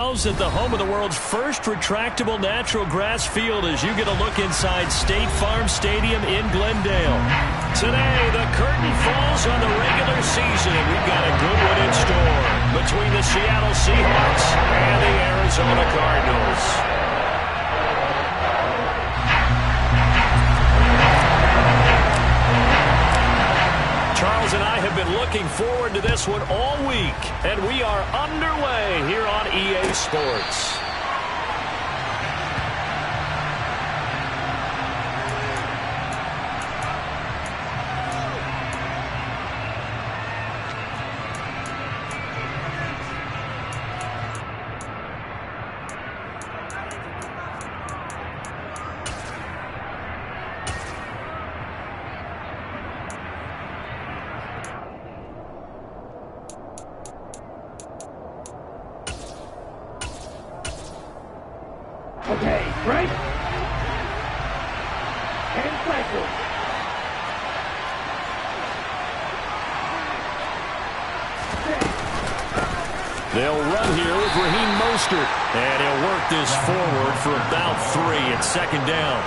At the home of the world's first retractable natural grass field as you get a look inside State Farm Stadium in Glendale. Today, the curtain falls on the regular season, and we've got a good one in store between the Seattle Seahawks and the Arizona Cardinals. Charles and I have been looking forward to this one all week, and we are underway here on EA Sports. Okay, break. And cycle. They'll run here with Raheem Mostert. And he'll work this forward for about 3 at second down.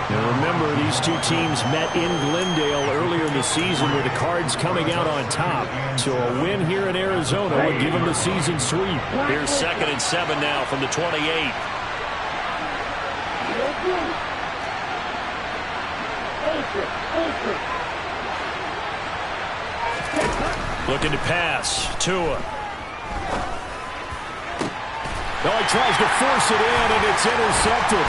Now remember, these two teams met in Glendale earlier in the season with the Cards coming out on top. So a win here in Arizona would give them the season sweep. Here's 2nd and 7 now from the 28. Looking to pass. Tua. Oh, he tries to force it in, and it's intercepted.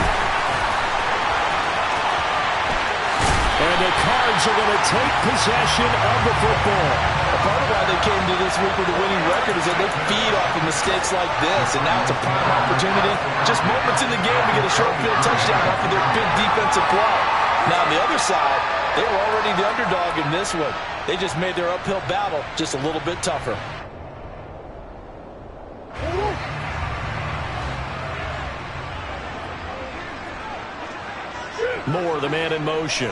And the Cards are going to take possession of the football. A part of why they came to this week with a winning record is that they feed off of mistakes like this, and now it's a prime opportunity. Just moments in the game to get a short field touchdown off of their big defensive play. Now, on the other side, they were already the underdog in this one. They just made their uphill battle just a little bit tougher. Moore, the man in motion.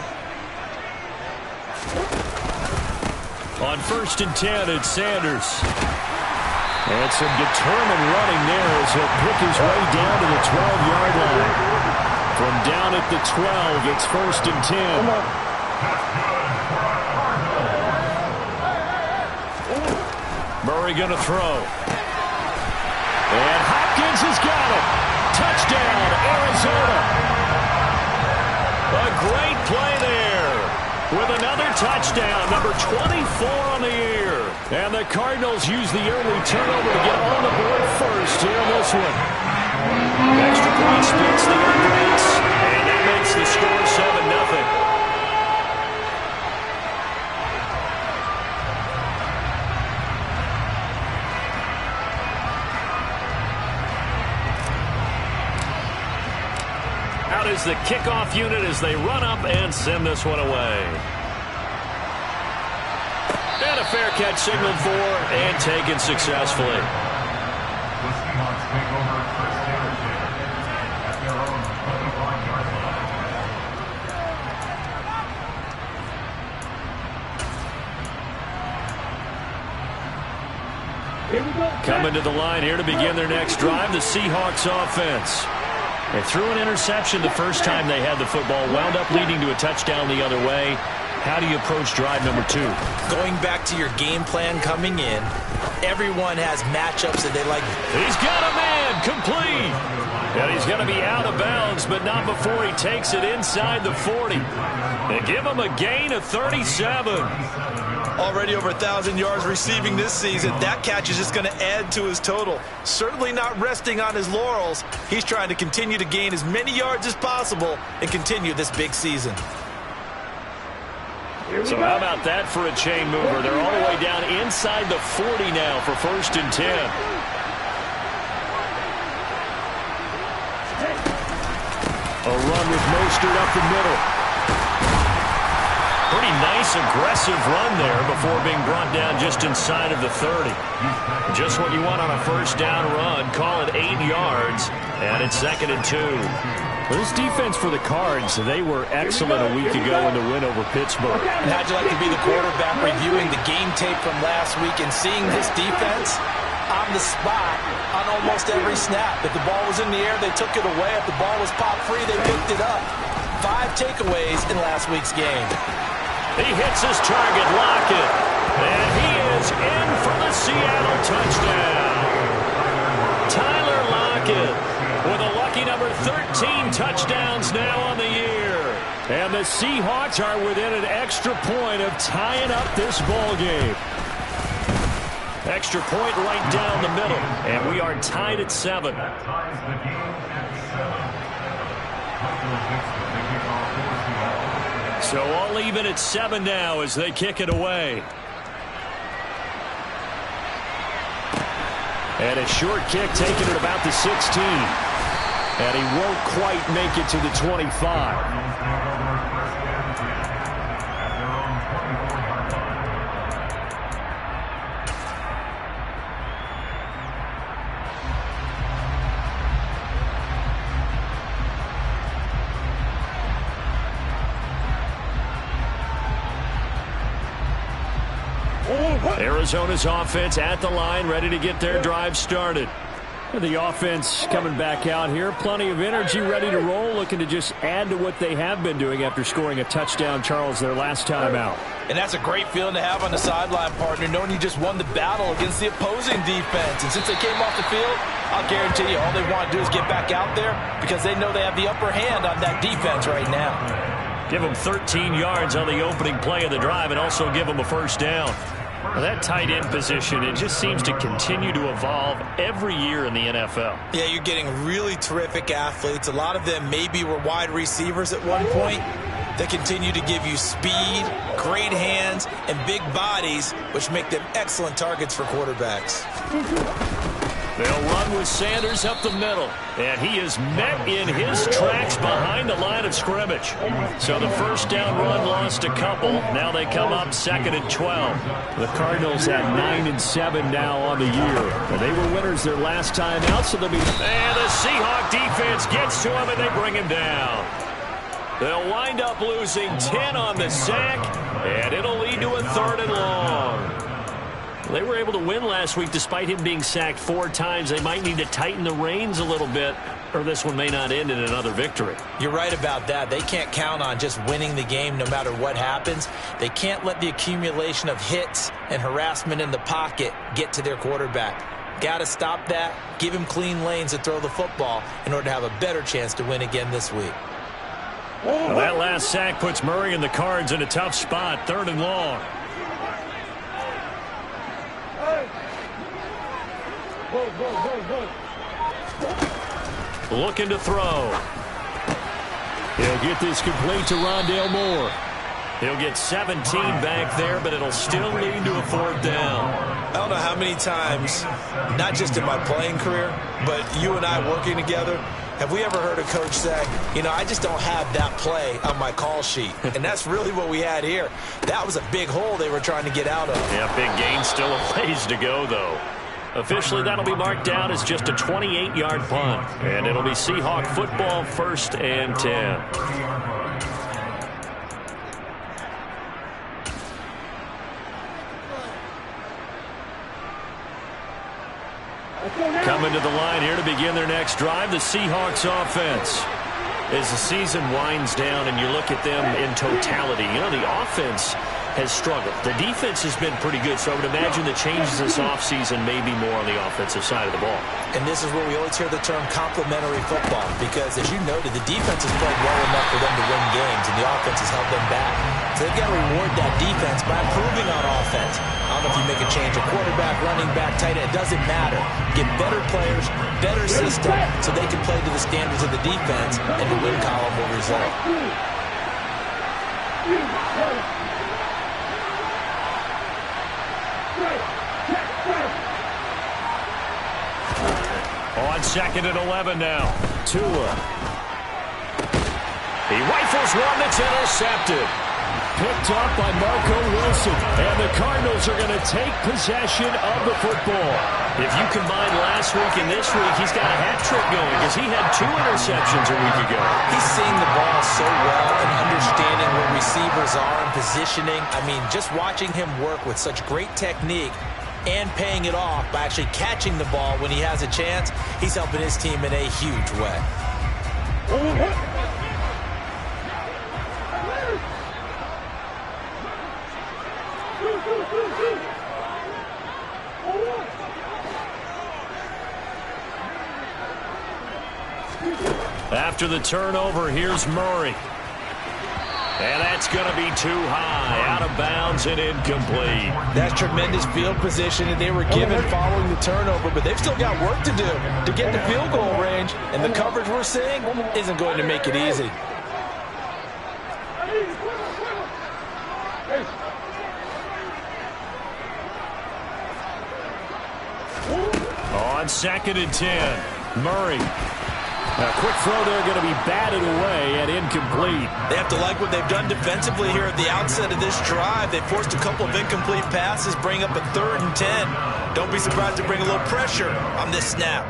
On 1st and 10, it's Sanders. And some determined running there as he'll pick his way down to the 12-yard line. From down at the 12, it's 1st and 10. Murray going to throw. And Hopkins has got it. Touchdown, Arizona. A great play there with another touchdown, number 24 on the year. And the Cardinals use the early turnover to get on the board first here in this one. Extra point splits the air brakes, and that makes the score 7-0. Out is the kickoff unit as they run up and send this one away. And a fair catch signaled for and taken successfully. Coming to the line here to begin their next drive, the Seahawks offense. They threw an interception the first time they had the football, wound up leading to a touchdown the other way. How do you approach drive number 2? Going back to your game plan coming in, everyone has matchups that they like. He's got a man, complete. And he's going to be out of bounds, but not before he takes it inside the 40. They give him a gain of 37. Already over 1,000 yards receiving this season. That catch is just going to add to his total. Certainly not resting on his laurels. He's trying to continue to gain as many yards as possible and continue this big season. So how about that for a chain mover? They're all the way down inside the 40 now for 1st and 10. A run with Mostert up the middle. Pretty nice, aggressive run there before being brought down just inside of the 30. Just what you want on a first down run. Call it 8 yards, and it's 2nd and 2. Well, this defense for the Cards, they were excellent a week ago in the win over Pittsburgh. And how'd you like to be the quarterback reviewing the game tape from last week and seeing this defense? on the spot on almost every snap. If the ball was in the air, they took it away. If the ball was popped free, they picked it up. 5 takeaways in last week's game. He hits his target, Lockett. And he is in for the Seattle touchdown. Tyler Lockett with a lucky number 13 touchdowns now on the year. And the Seahawks are within an extra point of tying up this ball game. Extra point right down the middle. And we are tied at 7. So all even at 7 now as they kick it away. And a short kick taken at about the 16. And he won't quite make it to the 25. Arizona's offense at the line, ready to get their drive started. The offense coming back out here. Plenty of energy, ready to roll, looking to just add to what they have been doing after scoring a touchdown, Charles, their last time out. And that's a great feeling to have on the sideline, partner, knowing you just won the battle against the opposing defense. And since they came off the field, I'll guarantee you all they want to do is get back out there because they know they have the upper hand on that defense right now. Give them 13 yards on the opening play of the drive and also give them a first down. Well, that tight end position, it just seems to continue to evolve every year in the NFL. Yeah, you're getting really terrific athletes. A lot of them maybe were wide receivers at one point. They continue to give you speed, great hands, and big bodies, which make them excellent targets for quarterbacks. They'll run with Sanders up the middle. And he is met in his tracks behind the line of scrimmage. So the first down run lost a couple. Now they come up 2nd and 12. The Cardinals at 9-7 now on the year. They were winners their last time out, so they'll be... And the Seahawk defense gets to him, and they bring him down. They'll wind up losing 10 on the sack, and it'll lead to a 3rd and long. They were able to win last week despite him being sacked 4 times. They might need to tighten the reins a little bit, or this one may not end in another victory. You're right about that. They can't count on just winning the game no matter what happens. They can't let the accumulation of hits and harassment in the pocket get to their quarterback. Got to stop that, give him clean lanes to throw the football in order to have a better chance to win again this week. Well, that last sack puts Murray and the Cards in a tough spot, 3rd and long. Looking to throw. He'll get this complete to Rondale Moore. He'll get 17 back there, but it'll still lead to a 4th down. I don't know how many times, not just in my playing career, but you and I working together, have we ever heard a coach say, you know, I just don't have that play on my call sheet. And that's really what we had here. That was a big hole they were trying to get out of. Yeah, big gain, still a ways to go, though. Officially, that'll be marked down as just a 28-yard punt. And it'll be Seahawk football, 1st and 10. Coming to the line here to begin their next drive, the Seahawks offense. As the season winds down and you look at them in totality, you know, the offense has struggled. The defense has been pretty good, so I would imagine the changes this offseason may be more on the offensive side of the ball. And this is where we always hear the term complementary football, because as you noted, the defense has played well enough for them to win games, and the offense has held them back. So they've got to reward that defense by improving on offense. I don't know if you make a change, a quarterback, running back, tight end, it doesn't matter. Get better players, better system, so they can play to the standards of the defense, and the win column will result. On 2nd and 11 now. Tua. He rifles one that's intercepted. Picked up by Marco Wilson. And the Cardinals are going to take possession of the football. If you combine last week and this week, he's got a hat trick going because he had 2 interceptions a week ago. He's seeing the ball so well and understanding where receivers are and positioning. I mean, just watching him work with such great technique, and paying it off by actually catching the ball when he has a chance. He's helping his team in a huge way. After the turnover, here's Murray. And that's going to be too high, out of bounds and incomplete. That's tremendous field position that they were given following the turnover, but they've still got work to do to get the field goal range, and the coverage we're seeing isn't going to make it easy. On 2nd and 10, Murray. A quick throw there, going to be batted away and incomplete. They have to like what they've done defensively here at the outset of this drive. They forced a couple of incomplete passes, bring up a 3rd and 10. Don't be surprised to bring a little pressure on this snap.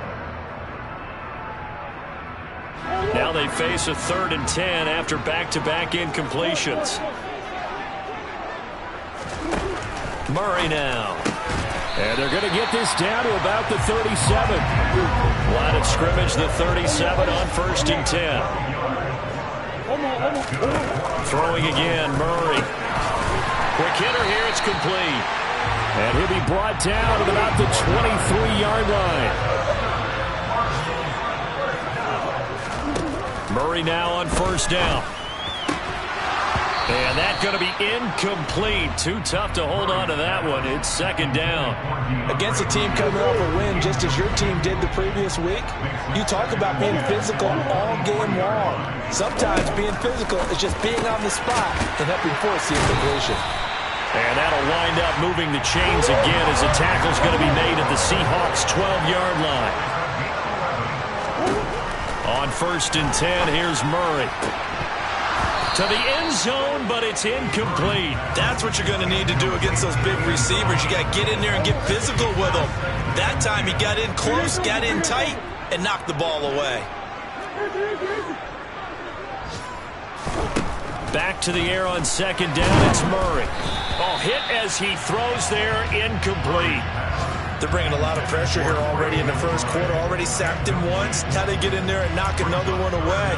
Now they face a 3rd and 10 after back-to-back incompletions. Murray now. And they're going to get this down to about the 37. Line of scrimmage, the 37 on 1st and 10. Throwing again, Murray. Quick hitter here, it's complete. And he'll be brought down at about the 23-yard line. Murray now on 1st down. And that's going to be incomplete. Too tough to hold on to that one. It's 2nd down. Against a team coming off a win just as your team did the previous week, you talk about being physical all game long. Sometimes being physical is just being on the spot and helping force the incompletion. And that'll wind up moving the chains again as the tackle's going to be made at the Seahawks' 12-yard line. On 1st and 10, here's Murray. To the end zone, but it's incomplete. That's what you're going to need to do against those big receivers. You got to get in there and get physical with them. That time he got in close, got in tight, and knocked the ball away. Back to the air on 2nd down, it's Murray. Oh, hit as he throws there, incomplete. They're bringing a lot of pressure here already in the 1st quarter. Already sacked him once. Now they get in there and knock another one away.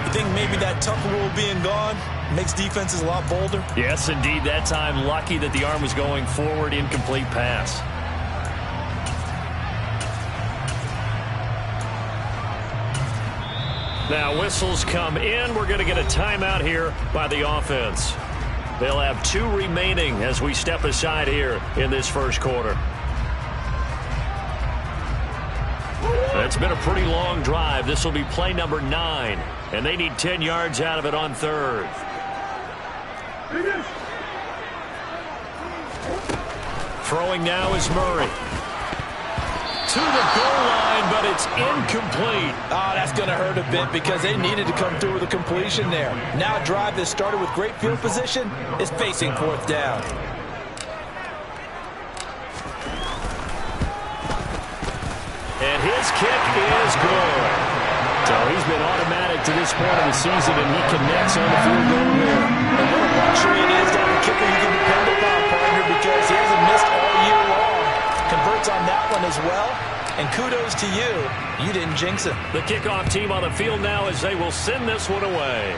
You think maybe that tuck rule being gone makes defenses a lot bolder? Yes, indeed. That time, lucky that the arm was going forward. Incomplete pass. Now whistles come in. We're going to get a timeout here by the offense. They'll have 2 remaining as we step aside here in this 1st quarter. It's been a pretty long drive. This will be play number 9, and they need 10 yards out of it on 3rd. Throwing now is Murray. To the goal line, but it's incomplete. Oh, that's going to hurt a bit because they needed to come through with a completion there. Now a drive that started with great field position is facing 4th down. And his kick is good. So he's been automatic to this point of the season, and he connects on the field goal here. And what a luxury it is to have a kicker you can depend upon, partner, because he hasn't missed all year long. Converts on that one as well. And kudos to you. You didn't jinx him. The kickoff team on the field now as they will send this one away.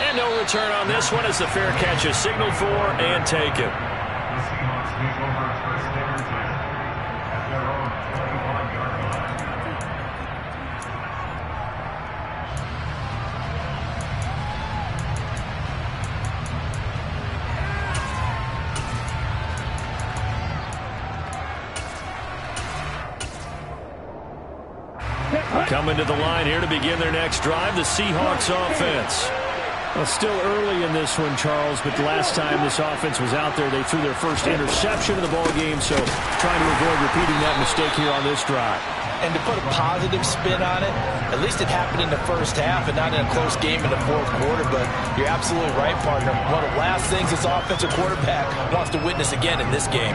And no return on this one as the fair catch is signaled for and taken. Coming to the line here to begin their next drive, the Seahawks offense. Well, still early in this one, Charles, but the last time this offense was out there, they threw their first interception of the ball game, so trying to avoid repeating that mistake here on this drive. And to put a positive spin on it, at least it happened in the 1st half and not in a close game in the 4th quarter, but you're absolutely right, partner. One of the last things this offensive quarterback wants to witness again in this game.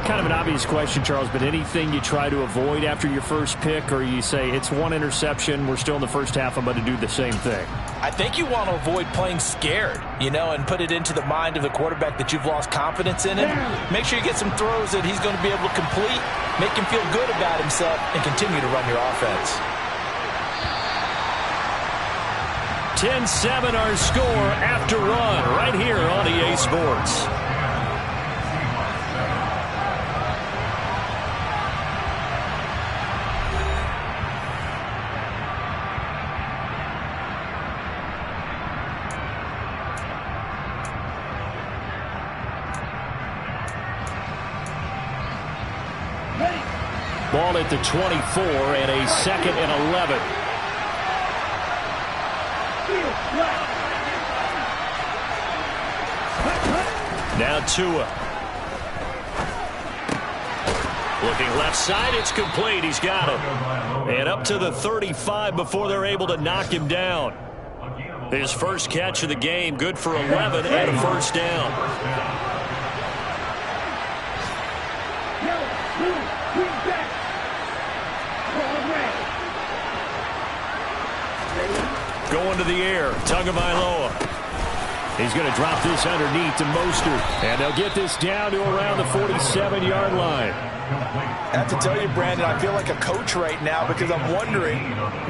Kind of an obvious question, Charles, but anything you try to avoid after your first pick, or you say it's one interception, we're still in the 1st half, I'm about to do the same thing? I think you want to avoid playing scared, and put it into the mind of the quarterback that you've lost confidence in him. Make sure you get some throws that he's going to be able to complete, make him feel good about himself, and continue to run your offense. 10-7 our score after run right here on EA Sports. Ball at the 24 and a 2nd and 11. Now Tua. Looking left side, it's complete. He's got him. And up to the 35 before they're able to knock him down. His first catch of the game, good for 11 and a first down. Going to the air, Tagovailoa. He's going to drop this underneath to Mostert. And they'll get this down to around the 47-yard line. I have to tell you, Brandon, I feel like a coach right now because I'm wondering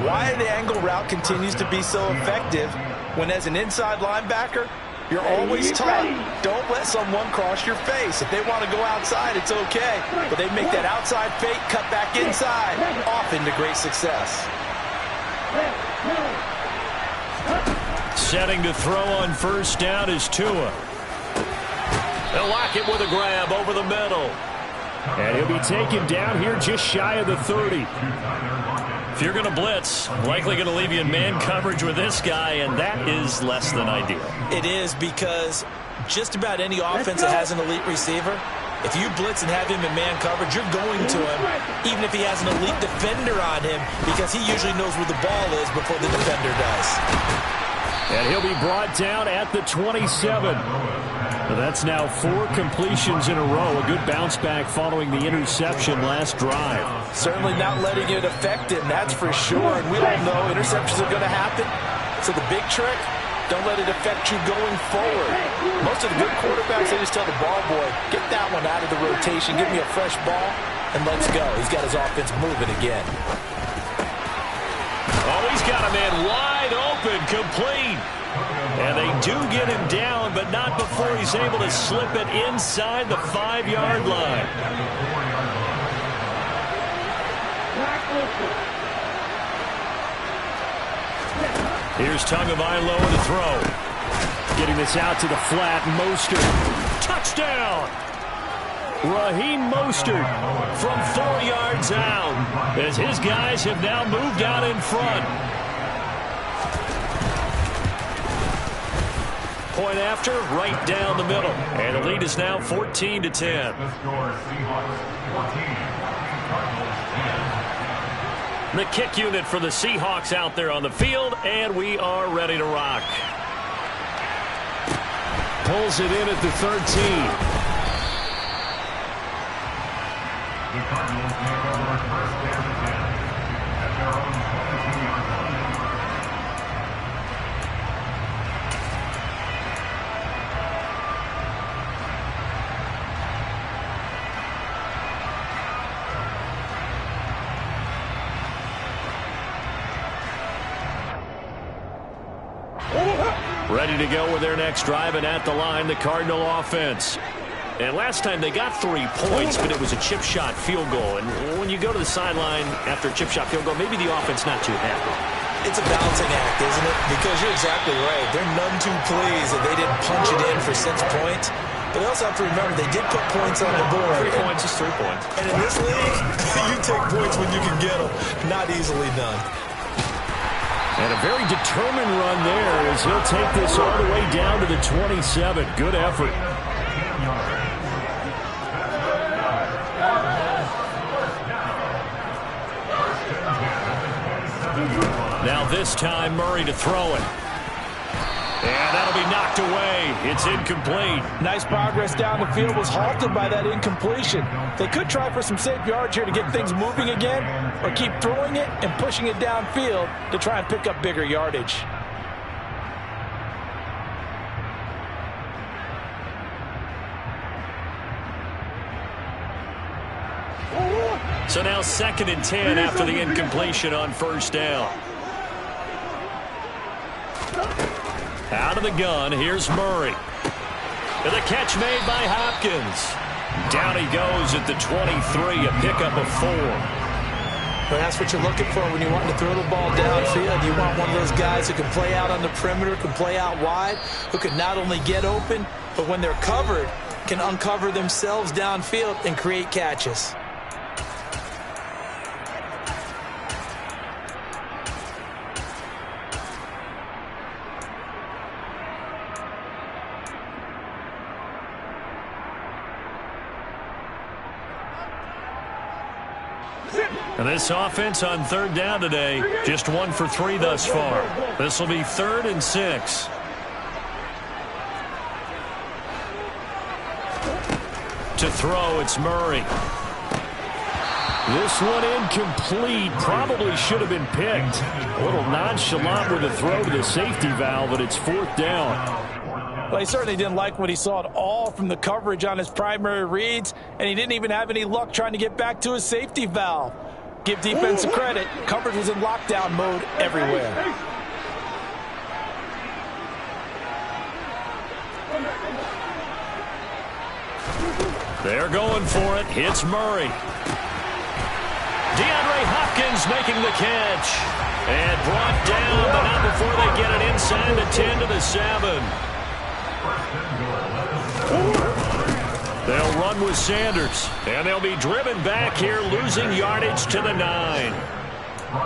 why the angle route continues to be so effective when as an inside linebacker, you're always taught, don't let someone cross your face. If they want to go outside, it's okay. But they make that outside fake, cut back inside, often to great success. Setting to throw on first down is Tua. They'll lock it with a grab over the middle. And he'll be taken down here just shy of the 30. If you're going to blitz, likely going to leave you in man coverage with this guy, and that is less than ideal. It is because just about any offense that has an elite receiver, if you blitz and have him in man coverage, you're going to him, even if he has an elite defender on him, because he usually knows where the ball is before the defender does. And he'll be brought down at the 27. That's now 4 completions in a row. A good bounce back following the interception last drive. Certainly not letting it affect him, that's for sure. And we all know interceptions are going to happen. So the big trick, don't let it affect you going forward. Most of the good quarterbacks, they just tell the ball boy, get that one out of the rotation, give me a fresh ball, and let's go. He's got his offense moving again. Oh, he's got a man wide open, complete. And they do get him down, but not before he's able to slip it inside the 5-yard line. Here's Tagovailoa to throw. Getting this out to the flat, Mostert. Touchdown! Raheem Mostert from 4 yards out as his guys have now moved out in front. Point after, right down the middle. And the lead is now 14-10. The kick unit for the Seahawks out there on the field, and we are ready to rock. Pulls it in at the 13. The Cardinals make over first down and 10 at their own 17-yard line. Ready to go with their next drive, and at the line, the Cardinal offense. And last time they got 3 points, but it was a chip shot field goal. And when you go to the sideline after a chip shot field goal, maybe the offense not too happy. It's a balancing act, isn't it? Because you're exactly right. They're none too pleased that they didn't punch it in for 6 points. But they also have to remember they did put points on the board. 3 points is 3 points. And in this league, you take points when you can get them. Not easily done. And a very determined run there as he'll take this all the way down to the 27. Good effort. Now this time Murray to throw it. And that'll be knocked away. It's incomplete. Nice progress down the field, was halted by that incompletion. They could try for some safe yards here to get things moving again, or keep throwing it and pushing it downfield to try and pick up bigger yardage. So now 2nd and 10 after the incompletion on first down. Out of the gun, here's Murray. And the catch made by Hopkins. Down he goes at the 23, a pickup of 4. Well, that's what you're looking for when you want to throw the ball downfield. You want one of those guys who can play out on the perimeter, can play out wide, who can not only get open, but when they're covered, can uncover themselves downfield and create catches. And this offense on 3rd down today, just 1 for 3 thus far. This will be 3rd and 6. To throw, it's Murray. This one incomplete. Probably should have been picked. A little nonchalant with a throw to the safety valve, but it's 4th down. Well, he certainly didn't like what he saw at all from the coverage on his primary reads, and he didn't even have any luck trying to get back to his safety valve. Give defense credit. Coverage was in lockdown mode everywhere. They're going for it. Hits Murray. DeAndre Hopkins making the catch. And brought down, but not before they get it inside the 10 to the 7. They'll run with Sanders, and they'll be driven back here, losing yardage to the 9.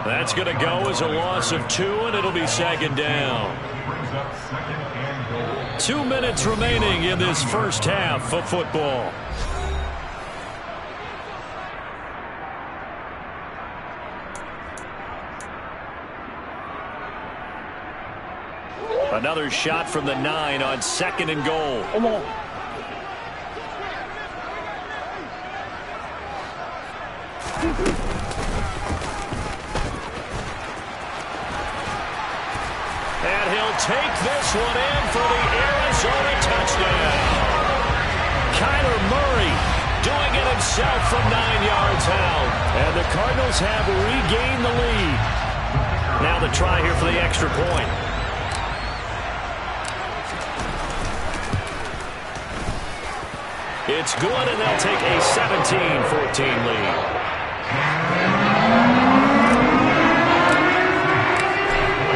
That's going to go as a loss of 2, and it'll be 2nd down. 2 minutes remaining in this first half of football. Another shot from the 9 on 2nd and goal. Come on. And he'll take this one in for the Arizona touchdown. Kyler Murray doing it himself from 9 yards out. And the Cardinals have regained the lead. Now the try here for the extra point. It's good, and they'll take a 17-14 lead.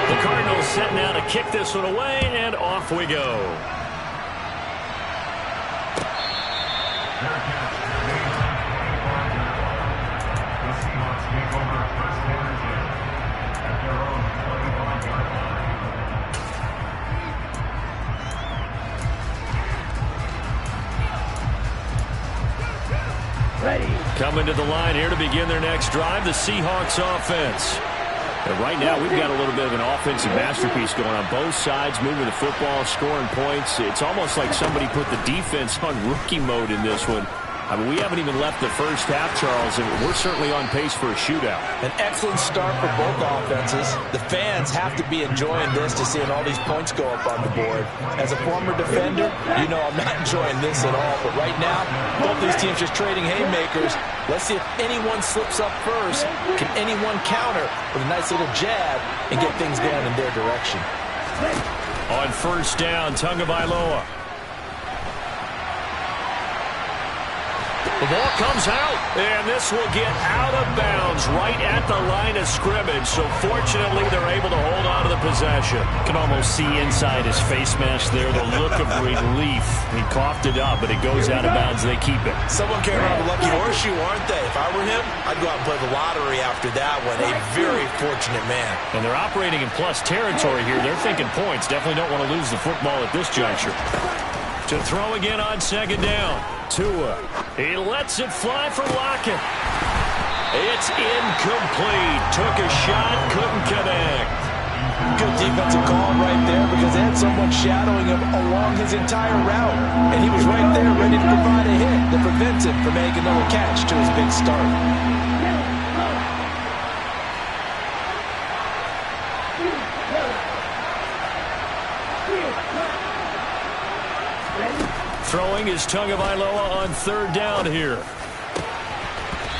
The Cardinals set now to kick this one away, and off we go. Coming to the line here to begin their next drive, the Seahawks offense. And right now, we've got a little bit of an offensive masterpiece going on both sides, moving the football, scoring points. It's almost like somebody put the defense on rookie mode in this one. I mean, we haven't even left the first half, Charles, and we're certainly on pace for a shootout. An excellent start for both offenses. The fans have to be enjoying this to seeing all these points go up on the board. As a former defender, you know I'm not enjoying this at all. But right now, both these teams just trading haymakers. Let's see if anyone slips up first. Can anyone counter with a nice little jab and get things going in their direction? On first down, Tagovailoa. The ball comes out, and this will get out of bounds right at the line of scrimmage. So fortunately, they're able to hold on to the possession. You can almost see inside his face mask there the look of relief. He coughed it up, but it goes out of bounds. They keep it. Someone came around a lucky horseshoe, aren't they? If I were him, I'd go out and play the lottery after that one. A very fortunate man. And they're operating in plus territory here. They're thinking points. Definitely don't want to lose the football at this juncture. To throw again on second down. Tua. He lets it fly for Lockett. It's incomplete. Took a shot, couldn't connect. Good defensive call right there because they had someone shadowing him along his entire route. And he was right there ready to provide a hit that prevents him from making another catch to his big start. Throwing is Tagovailoa on third down here.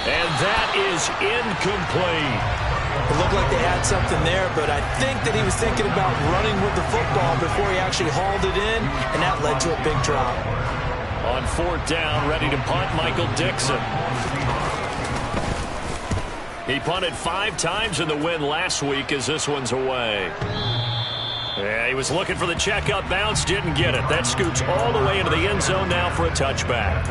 And that is incomplete. It looked like they had something there, but I think that he was thinking about running with the football before he actually hauled it in, and that led to a big drop. On 4th down, ready to punt, Michael Dixon. He punted 5 times in the win last week as this one's away. Yeah, he was looking for the checkup bounce, didn't get it. That scoots all the way into the end zone now for a touchback.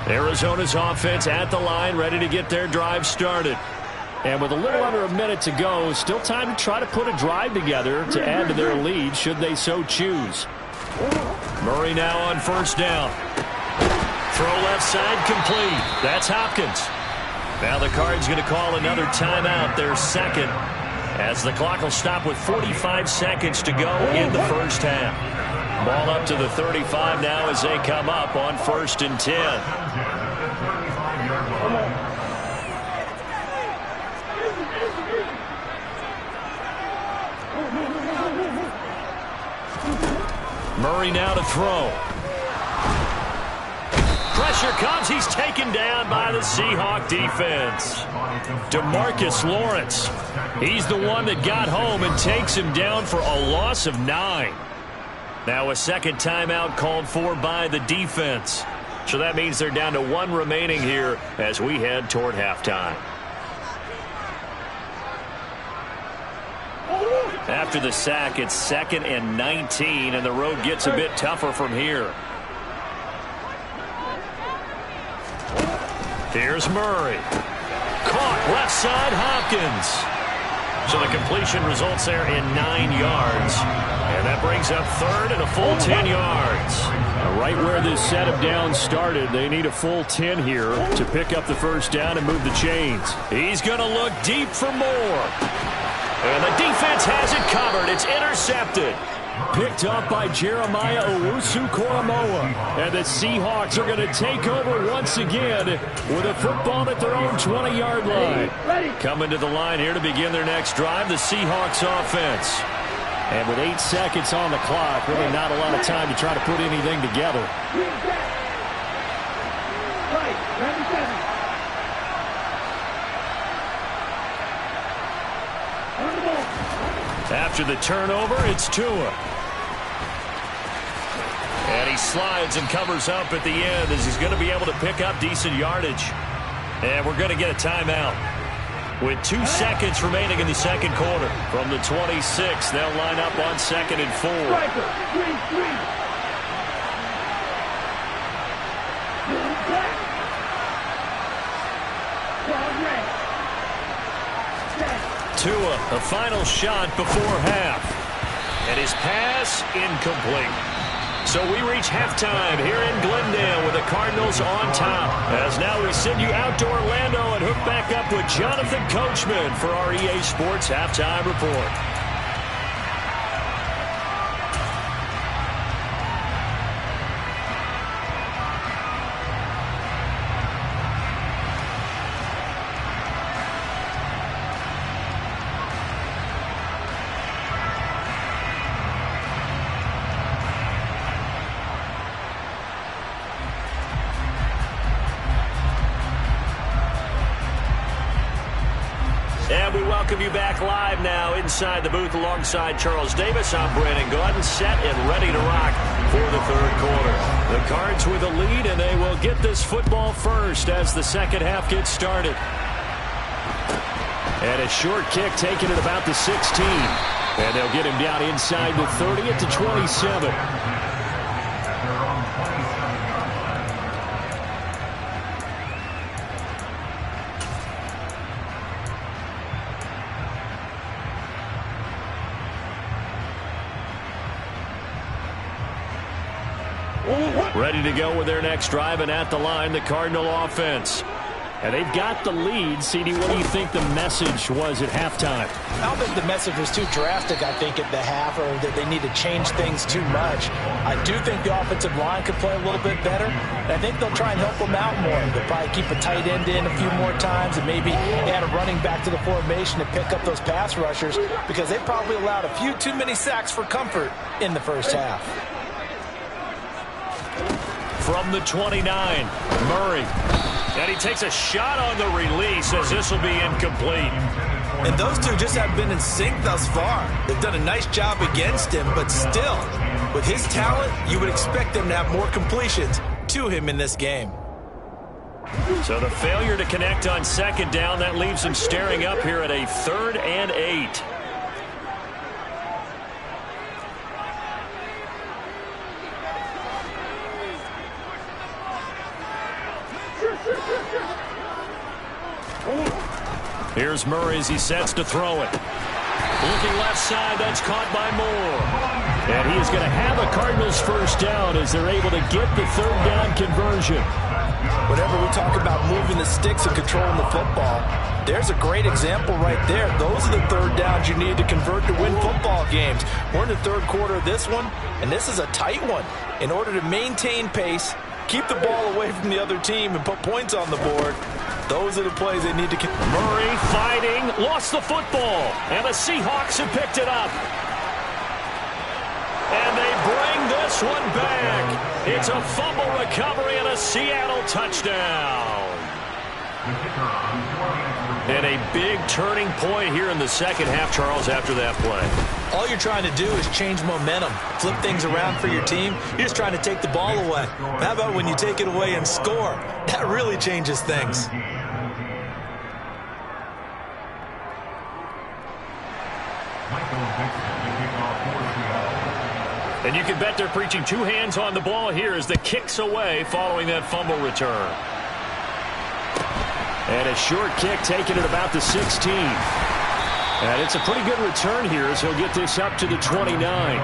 Arizona's offense at the line, ready to get their drive started. And with a little under a minute to go, still time to try to put a drive together to add to their lead should they so choose. Murray now on 1st down. Throw left side complete. That's Hopkins. Now the Cards going to call another timeout, their second, as the clock will stop with 45 seconds to go in the first half. Ball up to the 35 now as they come up on 1st and 10. Murray now to throw. Pressure comes. He's taken down by the Seahawk defense. DeMarcus Lawrence. He's the one that got home and takes him down for a loss of 9. Now a second timeout called for by the defense. So that means they're down to 1 remaining here as we head toward halftime. After the sack, it's 2nd and 19, and the road gets a bit tougher from here. Here's Murray. Caught left side, Hopkins. So the completion results there in 9 yards. And that brings up 3rd and a full 10 yards. Right where this set of downs started, they need a full 10 here to pick up the 1st down and move the chains. He's going to look deep for more. And the defense has it covered. It's intercepted. Picked up by Jeremiah Owusu-Koramoah. And the Seahawks are going to take over once again with a football at their own 20-yard line. Coming to the line here to begin their next drive, the Seahawks offense. And with 8 seconds on the clock, really not a lot of time to try to put anything together. After the turnover, it's Tua. And he slides and covers up at the end as he's going to be able to pick up decent yardage. And we're going to get a timeout. With 2 seconds remaining in the second quarter. From the 26, they'll line up on 2nd and 4. Tua, a final shot before half. And his pass incomplete. So we reach halftime here in Glendale with the Cardinals on top. As now we send you out to Orlando and hook back up with Jonathan Coachman for our EA Sports Halftime Report. And we welcome you back live now inside the booth alongside Charles Davis. I'm Brandon Gaudin, set and ready to rock for the third quarter. The Cards with a lead, and they will get this football first as the second half gets started. And a short kick taken at about the 16. And they'll get him down inside the 30 at the 27. Ready to go with their next drive, and at the line, the Cardinal offense. And they've got the lead. CD, what do you think the message was at halftime? I don't think the message was too drastic, I think, at the half, or that they need to change things too much. I do think the offensive line could play a little bit better, and I think they'll try and help them out more. They'll probably keep a tight end in a few more times and maybe add a running back to the formation to pick up those pass rushers, because they probably allowed a few too many sacks for comfort in the first half. From the 29, Murray. And he takes a shot on the release as this will be incomplete. And those two just have been in sync thus far. They've done a nice job against him, but still, with his talent, you would expect them to have more completions to him in this game. So the failure to connect on second down, that leaves him staring up here at a 3rd and 8. Here's Murray as he sets to throw it. Looking left side, that's caught by Moore. And he is going to have a Cardinals first down as they're able to get the 3rd down conversion. Whenever we talk about moving the sticks and controlling the football, there's a great example right there. Those are the 3rd downs you need to convert to win football games. We're in the 3rd quarter of this one, and this is a tight one. In order to maintain pace, keep the ball away from the other team, and put points on the board, those are the plays they need to... Murray fighting, lost the football, and the Seahawks have picked it up. And they bring this one back. It's a fumble recovery and a Seattle touchdown. And a big turning point here in the second half, Charles, after that play. All you're trying to do is change momentum, flip things around for your team. You're just trying to take the ball away. How about when you take it away and score? That really changes things. And you can bet they're preaching 2 hands on the ball here as the kick's away following that fumble return. And a short kick taken at about the 16. And it's a pretty good return here as he'll get this up to the 29.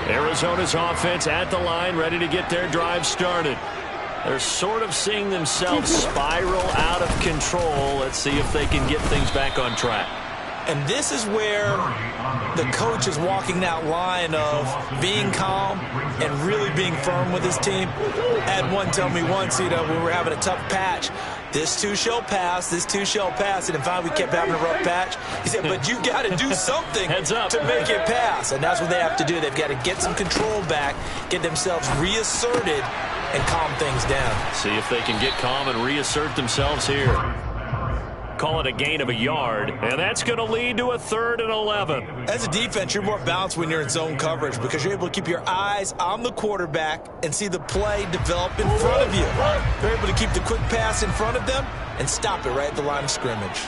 Arizona's offense at the line, ready to get their drive started. They're sort of seeing themselves spiral out of control. Let's see if they can get things back on track. And this is where the coach is walking that line of being calm and really being firm with his team. I had one tell me once, when we were having a tough patch, this too shall pass, this too shall pass. And in fact, we kept having a rough patch. He said, but you got to do something to make it pass. And that's what they have to do. They've got to get some control back, get themselves reasserted, and calm things down. See if they can get calm and reassert themselves here. Call it a gain of a yard, and that's going to lead to a 3rd and 11. As a defense, you're more balanced when you're in zone coverage because you're able to keep your eyes on the quarterback and see the play develop in front of you. You're able to keep the quick pass in front of them and stop it right at the line of scrimmage.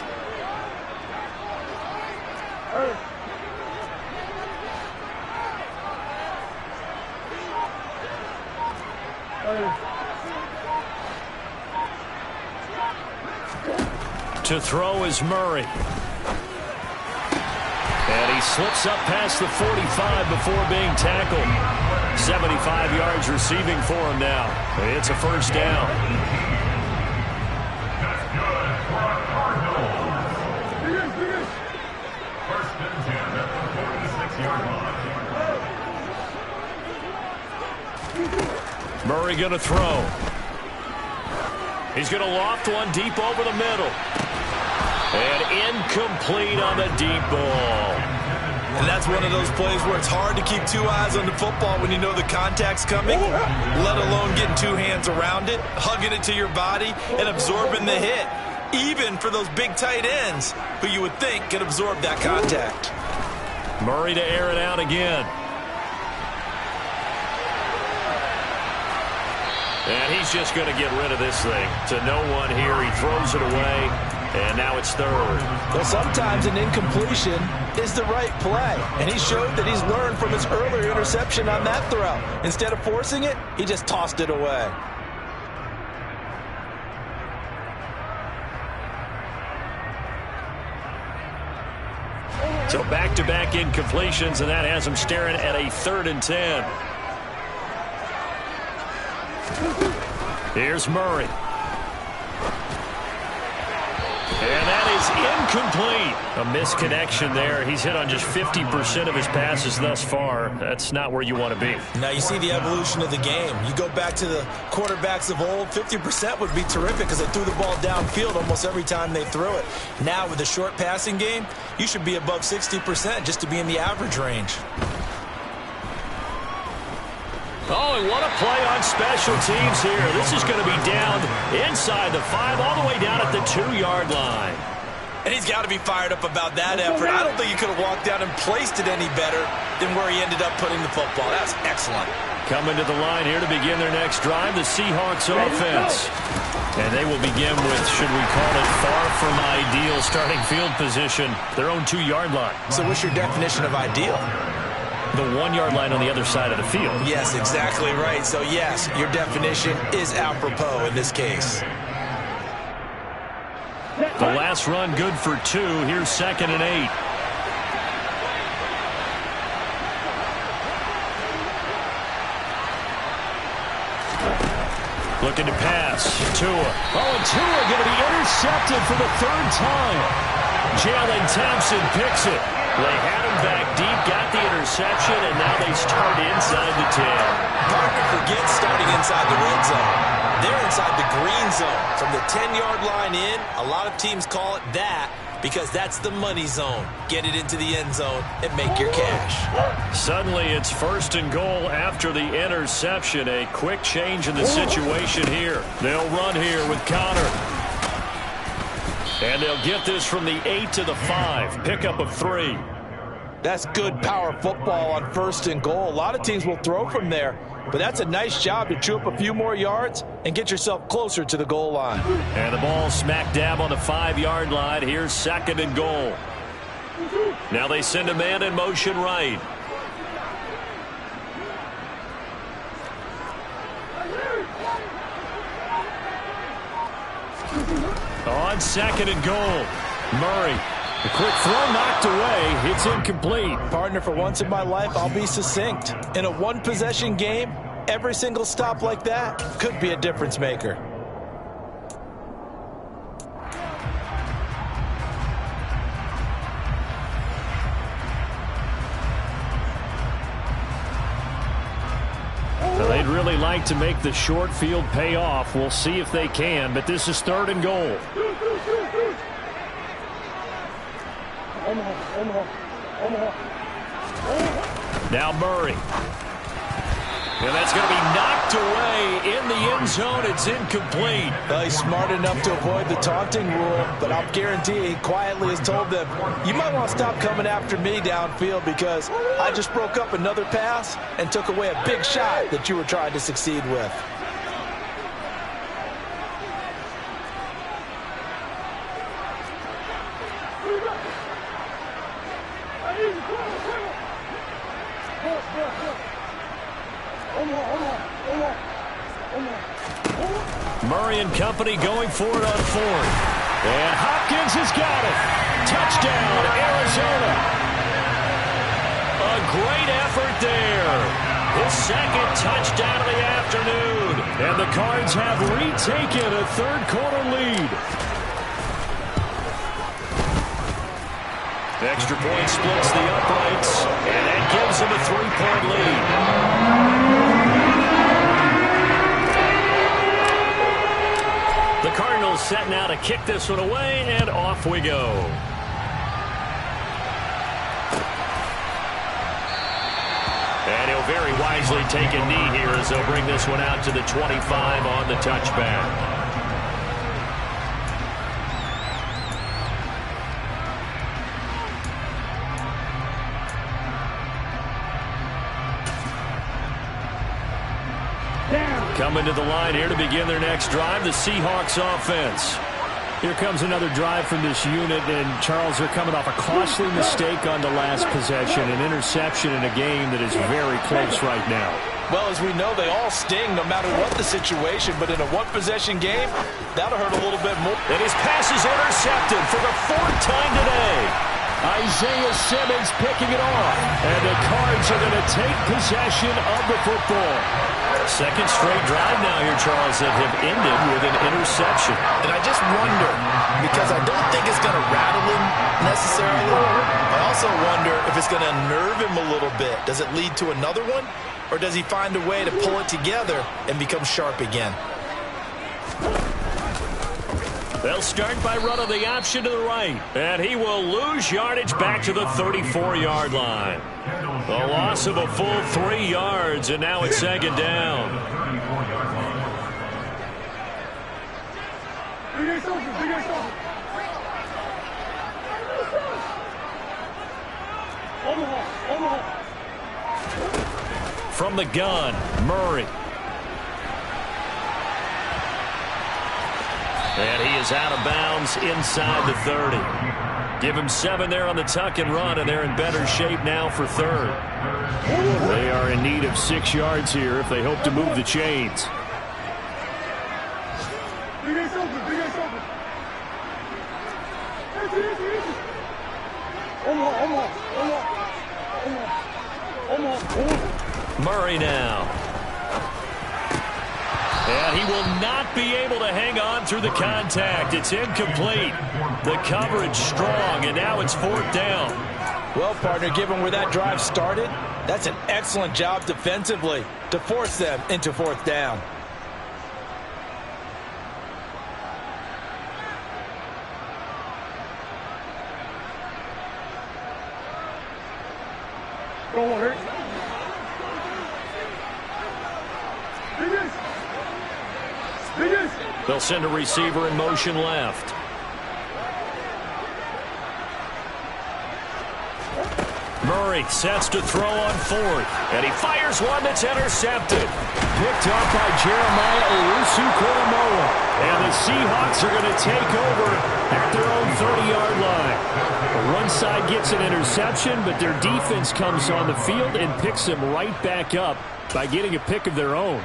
To throw is Murray. And he slips up past the 45 before being tackled. 75 yards receiving for him now. It's a first down. Murray going to throw. He's going to loft one deep over the middle. And incomplete on the deep ball. And that's one of those plays where it's hard to keep 2 eyes on the football when you know the contact's coming, let alone getting 2 hands around it, hugging it to your body, and absorbing the hit. Even for those big tight ends who you would think could absorb that contact. Murray to air it out again. And he's just going to get rid of this thing. To no one here. He throws it away. And now it's third. Well, sometimes an incompletion is the right play. And he showed that he's learned from his earlier interception on that throw. Instead of forcing it, he just tossed it away. So back-to-back incompletions, and that has him staring at a 3rd and 10. Here's Murray. And that is incomplete. A misconnection there. He's hit on just 50% of his passes thus far. That's not where you want to be. Now you see the evolution of the game. You go back to the quarterbacks of old, 50% would be terrific because they threw the ball downfield almost every time they threw it. Now with the short passing game, you should be above 60% just to be in the average range. Oh, and what a play on special teams here. This is going to be down inside the 5, all the way down at the 2-yard line. And he's got to be fired up about that effort. I don't think he could have walked down and placed it any better than where he ended up putting the football. That's excellent. Coming to the line here to begin their next drive, the Seahawks offense. And they will begin with, should we call it, far from ideal starting field position, their own 2-yard line. So what's your definition of ideal? The 1-yard line on the other side of the field. Yes, exactly right. So, yes, your definition is apropos in this case. The last run good for 2. Here's 2nd and 8. Looking to pass. Tua. Oh, and Tua going to be intercepted for the 3rd time. Jalen Thompson picks it. They had him back deep, got the interception, and now they start inside the 10. Hard to forget starting inside the red zone. They're inside the green zone. From the 10-yard line in, a lot of teams call it that because that's the money zone. Get it into the end zone and make your cash. Suddenly it's 1st and goal after the interception. A quick change in the situation here. They'll run here with Connor. And they'll get this from the 8 to the 5. Pickup of 3. That's good power football on 1st and goal. A lot of teams will throw from there, but that's a nice job to chew up a few more yards and get yourself closer to the goal line. And the ball smack dab on the 5-yard line. Here's 2nd and goal. Now they send a man in motion right. On 2nd and goal, Murray. The quick throw knocked away. It's incomplete. Partner, for once in my life, I'll be succinct. In a one-possession game, every single stop like that could be a difference maker. Well, they'd really like to make the short field pay off. We'll see if they can, but this is 3rd and goal. Now Murray. And that's going to be knocked away in the end zone. It's incomplete. Well, he's smart enough to avoid the taunting rule, but I'll guarantee he quietly has told them, you might want to stop coming after me downfield because I just broke up another pass and took away a big shot that you were trying to succeed with. Murray and company going for it on 4th. And Hopkins has got it. Touchdown, Arizona. A great effort there. His 2nd touchdown of the afternoon. And the Cards have retaken a 3rd-quarter lead. The extra point splits the uprights, and that gives them a 3-point lead. The Cardinals set now to kick this one away, and off we go. And he'll very wisely take a knee here as they'll bring this one out to the 25 on the touchback. Coming to the line here to begin their next drive, the Seahawks offense. Here comes another drive from this unit, and Charles, they're coming off a costly mistake on the last possession, an interception in a game that is very close right now. Well, as we know, they all sting no matter what the situation, but in a one-possession game, that'll hurt a little bit more. And his pass is intercepted for the 4th time today. Isaiah Simmons picking it off, and the Cards are going to take possession of the football. Second straight drive now here, Charles, that have ended with an interception. And I just wonder, because I don't think it's going to rattle him necessarily, I also wonder if it's going to unnerve him a little bit. Does it lead to another one, or does he find a way to pull it together and become sharp again? They'll start by running the option to the right, and he will lose yardage back to the 34-yard line. A loss of a full 3 yards, and now it's 2nd down. From the gun, Murray. And he is out of bounds inside the 30. Give him 7 there on the tuck and run, and they're in better shape now for 3rd. They are in need of 6 yards here if they hope to move the chains. Murray now. And he will not be able to hang on through the contact. It's incomplete. The coverage strong, and now it's 4th down. Well, partner, given where that drive started, that's an excellent job defensively to force them into 4th down. They'll send a receiver in motion left. Murray sets to throw on 4th, and he fires one that's intercepted. Picked up by Jeremiah Owusu-Koramoah. And the Seahawks are going to take over at their own 30-yard line. One side gets an interception, but their defense comes on the field and picks them right back up by getting a pick of their own.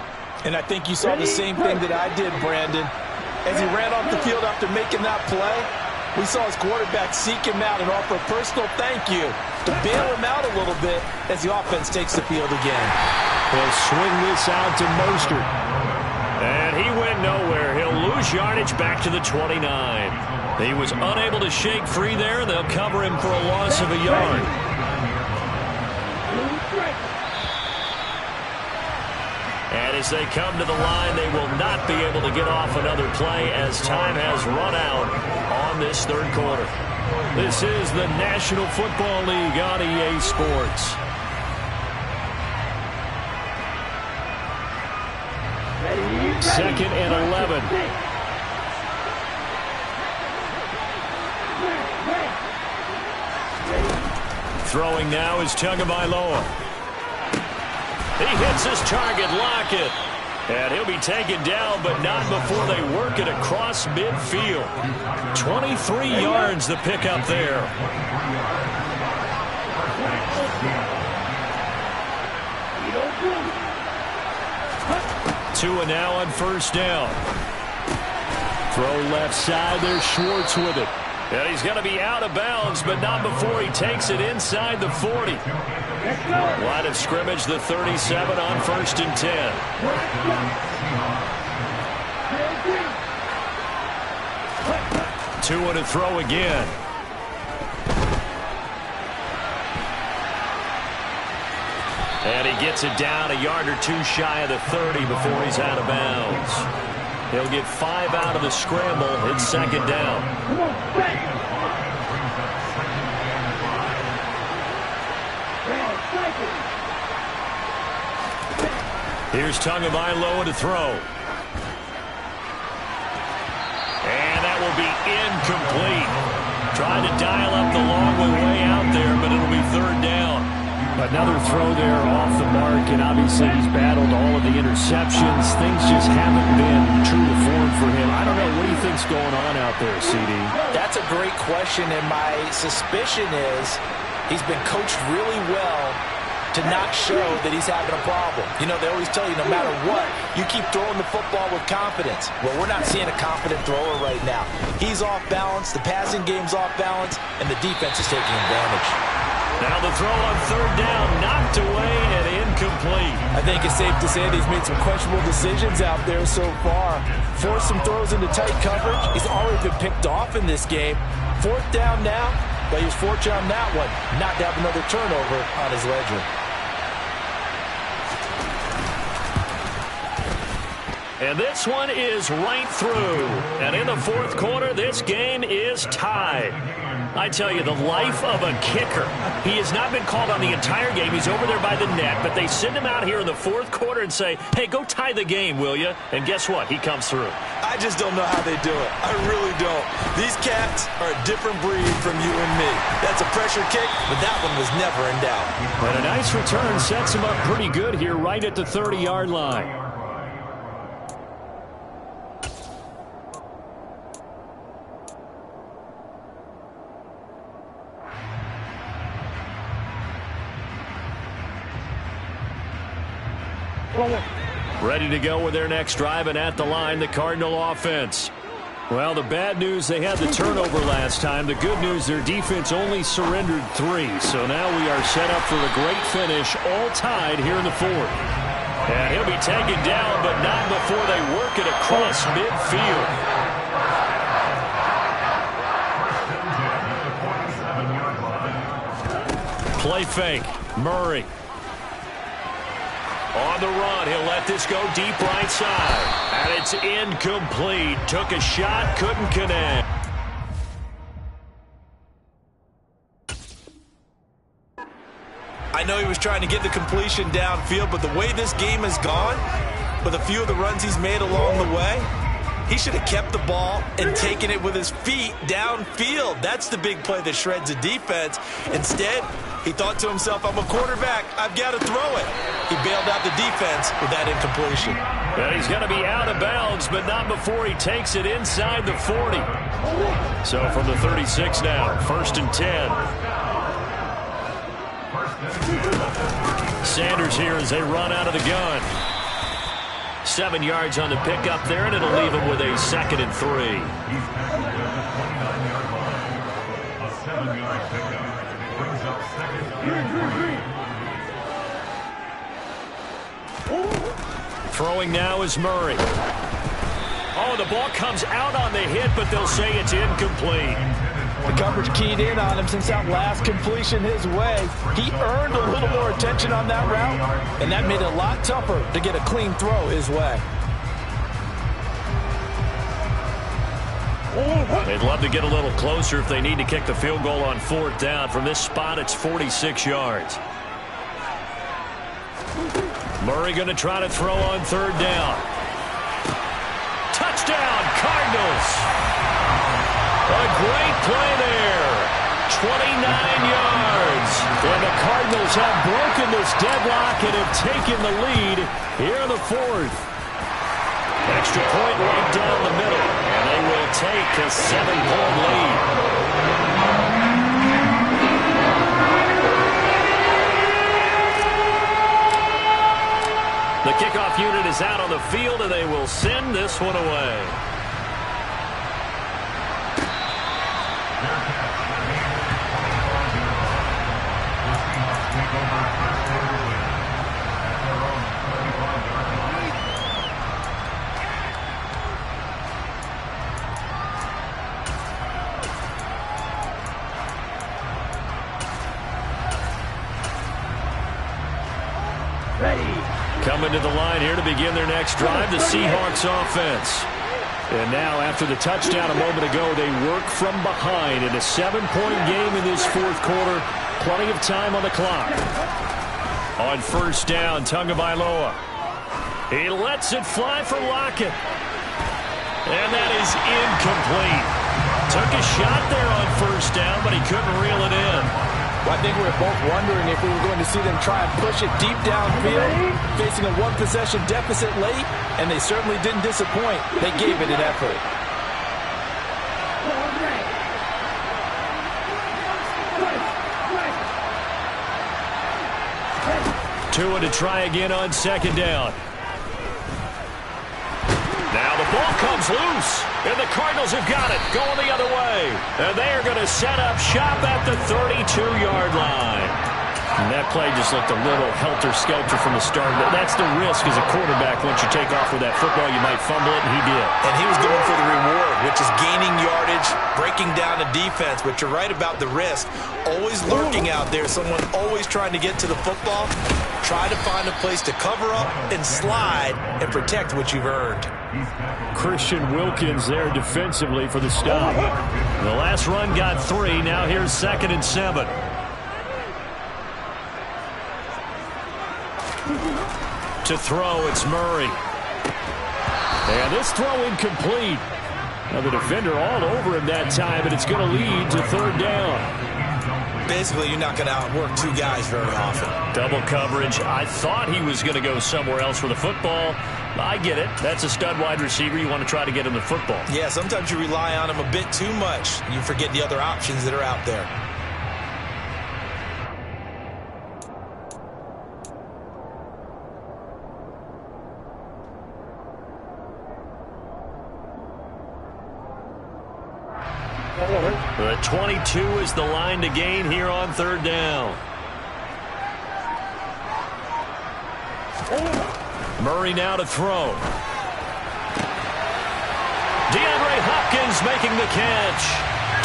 And I think you saw the same thing that I did, Brandon. As he ran off the field after making that play, we saw his quarterback seek him out and offer a personal thank you to bail him out a little bit as the offense takes the field again. They'll swing this out to Mostert. And he went nowhere. He'll lose yardage back to the 29. He was unable to shake free there, and they'll cover him for a loss of a yard. And as they come to the line, they will not be able to get off another play as time has run out on this 3rd quarter. This is the National Football League on EA Sports. Second and 11. Throwing now is Tagovailoa. He hits his target, Lockett. And he'll be taken down, but not before they work it across midfield. 23 yards the pickup there. Tua now on 1st down. Throw left side, there's Schwartz with it. And he's going to be out of bounds, but not before he takes it inside the 40. Line of scrimmage, the 37 on 1st and 10. Tua to throw again. And he gets it down a yard or 2 shy of the 30 before he's out of bounds. He'll get 5 out of the scramble. It's 2nd down. Here's Tagovailoa to throw. And that will be incomplete. Trying to dial up the long way out there, but it'll be 3rd down. Another throw there off the mark, and obviously he's battled all of the interceptions. Things just haven't been true to form for him. I don't know. What do you think thinks going on out there, CD? That's a great question, and my suspicion is he's been coached really well to not show that he's having a problem. You know, they always tell you no matter what, you keep throwing the football with confidence. Well, we're not seeing a confident thrower right now. He's off balance, the passing game's off balance, and the defense is taking advantage. Now the throw on third down, knocked away and incomplete. I think it's safe to say that he's made some questionable decisions out there so far. Forced some throws into tight coverage. He's already been picked off in this game. Fourth down now, but he was fortunate on that one, not to have another turnover on his ledger. And this one is right through. And in the fourth quarter, this game is tied. I tell you, the life of a kicker. He has not been called on the entire game. He's over there by the net, but they send him out here in the fourth quarter and say, hey, go tie the game, will you? And guess what? He comes through. I just don't know how they do it. I really don't. These cats are a different breed from you and me. That's a pressure kick, but that one was never in doubt. But a nice return sets him up pretty good here right at the 30-yard line. Ready to go with their next drive, and at the line, the Cardinal offense. Well, the bad news, they had the turnover last time. The good news, their defense only surrendered 3. So now we are set up for a great finish, all tied here in the fourth. And he'll be taken down, but not before they work it across midfield. Play fake, Murray. On the run, he'll let this go deep right side. And it's incomplete. Took a shot, couldn't connect. I know he was trying to get the completion downfield, but the way this game has gone, with a few of the runs he's made along the way, he should have kept the ball and taken it with his feet downfield. That's the big play that shreds a defense. Instead, he thought to himself, I'm a quarterback, I've got to throw it. He bailed out the defense with that incompletion. And he's going to be out of bounds, but not before he takes it inside the 40. So from the 36 now, 1st and 10. Sanders here as they run out of the gun. 7 yards on the pickup there, and it'll leave him with a 2nd and 3. Throwing now is Murray. Oh, the ball comes out on the hit, but they'll say it's incomplete. The coverage keyed in on him since that last completion his way. He earned a little more attention on that route, and that made it a lot tougher to get a clean throw his way. They'd love to get a little closer if they need to kick the field goal on 4th down. From this spot, it's 46 yards. Murray going to try to throw on 3rd down. Touchdown, Cardinals. A great play there. 29 yards. And the Cardinals have broken this deadlock and have taken the lead here in the 4th. Extra point right down the middle. And they will take a 7-point lead. The kickoff unit is out on the field, and they will send this one away. Coming to the line here to begin their next drive, the Seahawks offense. And now, after the touchdown a moment ago, they work from behind in a 7-point game in this 4th quarter. Plenty of time on the clock. On 1st down, Tagovailoa. He lets it fly for Lockett. And that is incomplete. Took a shot there on 1st down, but he couldn't reel it in. Well, I think we were both wondering if we were going to see them try and push it deep downfield, facing a 1-possession deficit late, and they certainly didn't disappoint. They gave it an effort. Tua to try again on second down. Now the ball comes loose, and the Cardinals have got it, going the other way. And they are going to set up shop at the 32-yard line. And that play just looked a little helter-skelter from the start. That's the risk as a quarterback. Once you take off with that football, you might fumble it, and he did. And he was going for the reward, which is gaining yardage, breaking down the defense. But you're right about the risk. Always lurking out there, someone always trying to get to the football. Try to find a place to cover up and slide and protect what you've earned. Christian Wilkins there defensively for the stop. The last run got 3. Now here's 2nd and 7. To throw, it's Murray. And this throw incomplete. Now the defender all over him that time, and it's going to lead to 3rd down. Basically, you're not going to outwork 2 guys very often. Double coverage. I thought he was going to go somewhere else for the football. I get it. That's a stud wide receiver. You want to try to get him the football. Yeah, sometimes you rely on him a bit too much. You forget the other options that are out there. The 22 is the line to gain here on 3rd down. Murray now to throw. DeAndre Hopkins making the catch.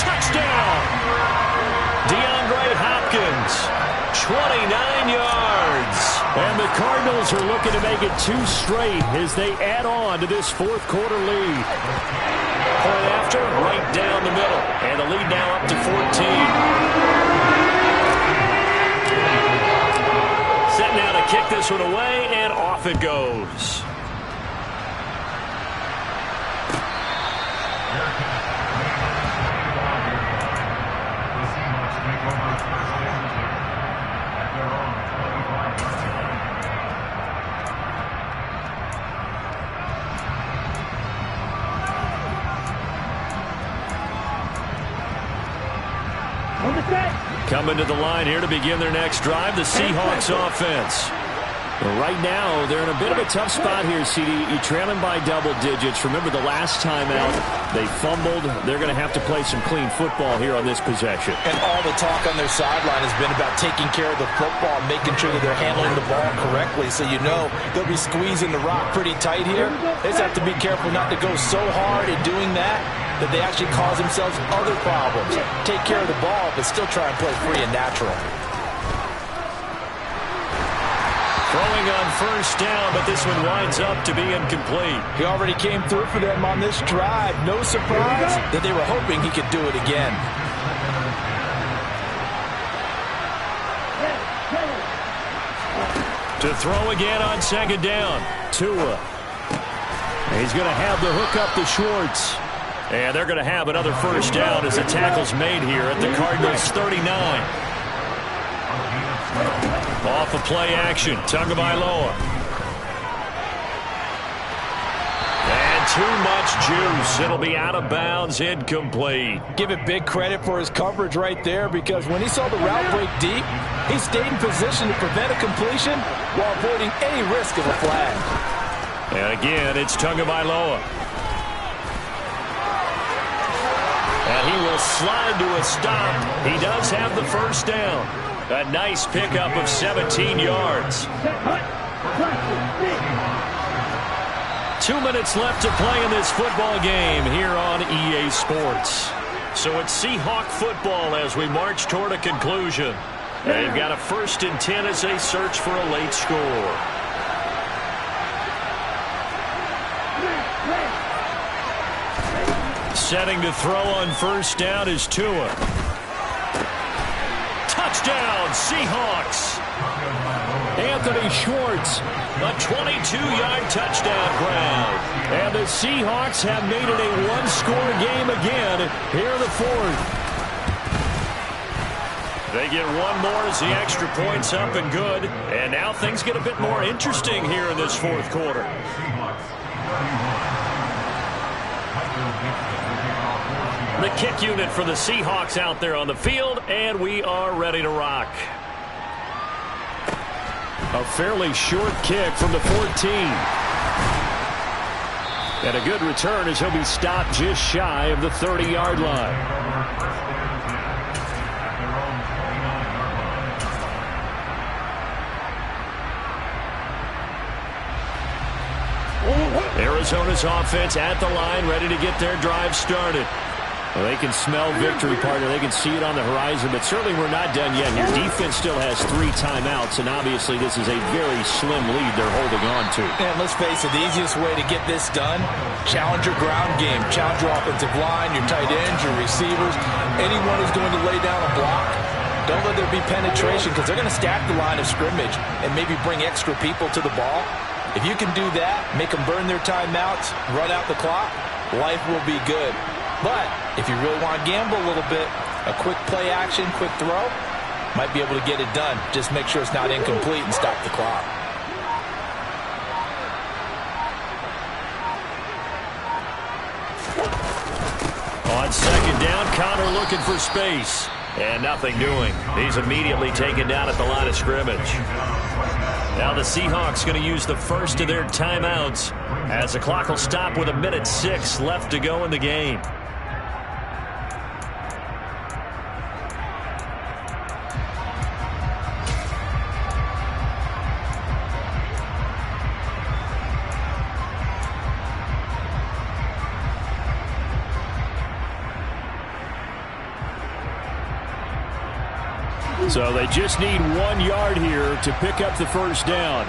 Touchdown! DeAndre Hopkins, 29 yards. And the Cardinals are looking to make it 2 straight as they add on to this 4th quarter lead. Point after, right down the middle. And the lead now up to 14. Set now to kick this one away, and off it goes. Coming to the line here to begin their next drive, the Seahawks offense. Well, right now, they're in a bit of a tough spot here, CD. You're trailing by double digits. Remember the last time out, they fumbled. They're going to have to play some clean football here on this possession. And all the talk on their sideline has been about taking care of the football, making sure that they're handling the ball correctly. So you know they'll be squeezing the rock pretty tight here. They just have to be careful not to go so hard in doing that they actually cause themselves other problems. Take care of the ball, but still try and play free and natural. Throwing on 1st down, but this one winds up to be incomplete. He already came through for them on this drive. No surprise that they were hoping he could do it again. To throw again on 2nd down. Tua. He's going to have the hook up to Schwartz. And they're going to have another 1st down as the tackle's made here at the Cardinals' 39. Off of play action, Tagovailoa. And too much juice. It'll be out of bounds, incomplete. Give it big credit for his coverage right there, because when he saw the route break deep, he stayed in position to prevent a completion while avoiding any risk of a flag. And again, it's Tagovailoa. And he will slide to a stop. He does have the 1st down. A nice pickup of 17 yards. 2 minutes left to play in this football game here on EA Sports. So it's Seahawk football as we march toward a conclusion. They've got a 1st and 10 as they search for a late score. Setting to throw on 1st down is Tua. Touchdown, Seahawks. Anthony Schwartz, a 22-yard touchdown grab. And the Seahawks have made it a 1-score game again here in the 4th. They get one more as the extra point's up and good. And now things get a bit more interesting here in this 4th quarter. The kick unit for the Seahawks out there on the field, and we are ready to rock. A fairly short kick from the 14. And a good return as he'll be stopped just shy of the 30-yard line. Arizona's offense at the line, ready to get their drive started. Well, they can smell victory, partner. They can see it on the horizon, but certainly we're not done yet. Your defense still has 3 timeouts, and obviously this is a very slim lead they're holding on to. And let's face it, the easiest way to get this done, challenge your ground game. Challenge your offensive line, your tight ends, your receivers, anyone who's going to lay down a block. Don't let there be penetration because they're going to stack the line of scrimmage and maybe bring extra people to the ball. If you can do that, make them burn their timeouts, run out the clock, life will be good. But if you really want to gamble a little bit, a quick play action, quick throw, might be able to get it done. Just make sure it's not incomplete and stop the clock. On second down, Connor looking for space. And nothing doing. He's immediately taken down at the line of scrimmage. Now the Seahawks going to use the first of their timeouts as the clock will stop with 1:06 left to go in the game. So they just need 1 yard here to pick up the first down.